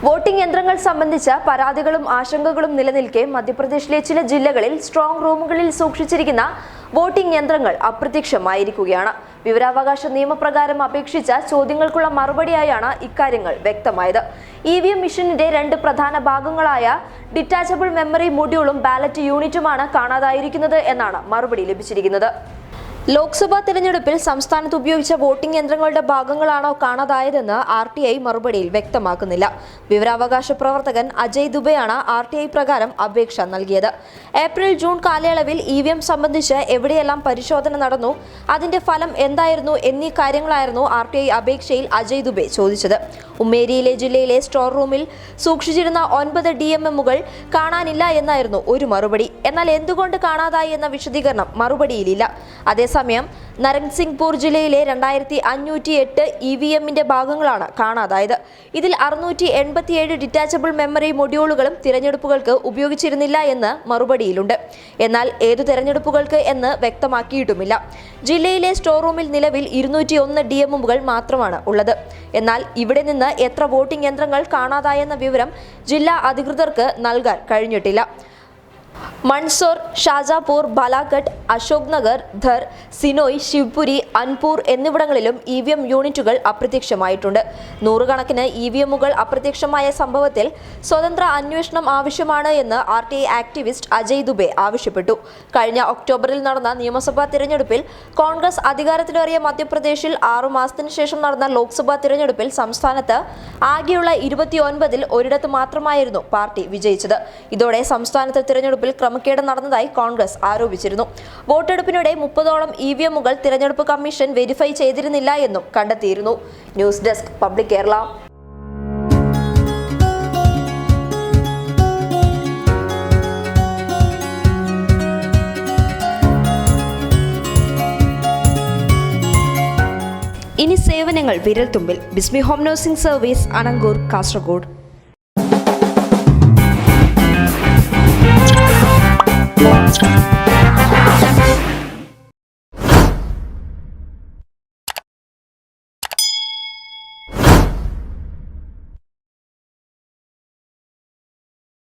Voting യന്ത്രങ്ങൾ സംബന്ധിച്ച പരാതികളും ആശങ്കകളും നിലനിൽക്കെ മധ്യപ്രദേശിലെ ചില ജില്ലകളിൽ സ്ട്രോങ് റൂമുകളിൽ സൂക്ഷിച്ചിരിക്കുന്ന വോട്ടിംഗ് യന്ത്രങ്ങൾ അപ്രത്യക്ഷമായിരിക്കുകയാണ്. വിവരാവകാശ നിയമപ്രകാരം അപേക്ഷിച്ച ചോദ്യങ്ങൾക്കുള്ള മറുപടിയായാണ് ഇക്കാര്യങ്ങൾ വ്യക്തമായത്. EVM മെഷീനിന്റെ രണ്ട് പ്രധാന ഭാഗങ്ങളായ ഡിറ്റാച്ചബിൾ മെമ്മറി മൊഡ്യൂളും ബാലറ്റ് യൂണിറ്റുമാണ് കാണാതായിരിക്കുന്നത് എന്നാണ് മറുപടി ലഭിച്ചിരിക്കുന്നത്. ലോക്സഭാ തെരഞ്ഞെടുപ്പിൽ സംസ്ഥാനത്ത് ഉപയോഗിച്ച വോട്ടിംഗ് യന്ത്രങ്ങളുടെ ഭാഗങ്ങളാണോ കാണാതായതെന്ന് RTI മറുപടിയിൽ വ്യക്തമാക്കുന്നില്ല. വിവരാവകാശ പ്രവർത്തകൻ അജയ് ദുബെയാണ് RTI പ്രകാരം അപേക്ഷ നൽകിയത്. ഏപ്രിൽ-ജൂൺ കാലയളവിൽ EVM സംബന്ധിച്ച് എവിടെയെല്ലാം പരിശോധന നടന്നു, അതിന്റെ ഫലം എന്തായിരുന്നു എന്നീ കാര്യങ്ങളായിരുന്നു RTI അപേക്ഷയിൽ അജയ് ദുബെ ചോദിച്ചത്. ഉമ്മേരിയിലെ ജില്ലയിലെ സ്റ്റോർ റൂമിൽ സൂക്ഷിച്ചിരുന്ന 9 DMMകൾ കാണാനില്ല എന്നായിരുന്നു ഒരു മറുപടി. എന്നാൽ എന്തുകൊണ്ട് കാണാതായി എന്ന വിശദീകരണം മറുപടിയിലില്ല. അതേസമയം നരൻസിംഗ്പൂർ ജില്ലയിലെ 2508 EVMന്റെ ഭാഗങ്ങളാണ് കാണാതായത്. ഇതിൽ 687 ഡിറ്റാച്ചബിൾ മെമ്മറി മൊഡ്യൂളുകളും തിരഞ്ഞെടുപ്പുകൾക്ക് ഉപയോഗിച്ചിരുന്നില്ല എന്ന് മറുപടിയിലുണ്ട്. എന്നാൽ ഏതു തിരഞ്ഞെടുപ്പുകൾക്ക് എന്ന് വ്യക്തമാക്കിയിട്ടുമില്ല. ജില്ലയിലെ സ്റ്റോർ റൂമിൽ നിലവിൽ 201 DMMകൾ മാത്രമാണ് ഉള്ളത്. എന്നാൽ ഇവിടെ നിന്ന് എത്ര വോട്ടിംഗ് യന്ത്രങ്ങൾ കാണാതായെന്ന വിവരം ജില്ലാ അധികൃതർക്ക് നൽകാൻ കഴിഞ്ഞിട്ടില്ല. മൺസോർ, ഷാജാപൂർ, ബാലാഘട്ട്, അശോക് നഗർ, ധർ, സിനോയ്, ശിവ്പുരി, അൻപൂർ എന്നിവിടങ്ങളിലും EVM യൂണിറ്റുകൾ അപ്രത്യക്ഷമായിട്ടുണ്ട്. നൂറുകണക്കിന് EVMകൾ അപ്രത്യക്ഷമായ സംഭവത്തിൽ സ്വതന്ത്ര അന്വേഷണം ആവശ്യമാണ് എന്ന് RTI ആക്ടിവിസ്റ്റ് അജയ് ദുബെ ആവശ്യപ്പെട്ടു. കഴിഞ്ഞ ഒക്ടോബറിൽ നടന്ന നിയമസഭാ തിരഞ്ഞെടുപ്പിൽ കോൺഗ്രസ് അധികാരത്തിലേറിയ മധ്യപ്രദേശിൽ 6 മാസത്തിന് ശേഷം നടന്ന ലോക്സഭാ തിരഞ്ഞെടുപ്പിൽ സംസ്ഥാനത്ത് ആകെയുള്ള 29ൽ ഒരിടത്ത് മാത്രമായിരുന്നു പാർട്ടി വിജയിച്ചത്. ഇതോടെ സംസ്ഥാനത്ത് തിരഞ്ഞെടുപ്പിൽ ക്രമക്കേട് നടന്നതായി കോൺഗ്രസ് ആരോപിച്ചിരുന്നു. വോട്ടെടുപ്പിനിടെ 30ഓളം EVMകൾ തിരഞ്ഞെടുപ്പ് കമ്മീഷൻ വെരിഫൈ ചെയ്തിരുന്നില്ല എന്നും കണ്ടെത്തിയിരുന്നു. News desk public Kerala. ഇനി സേവനങ്ങൾ വിരൽത്തുമ്പിൽ. ബിസ്മി home nursing service, Anangoor, Kasaragod.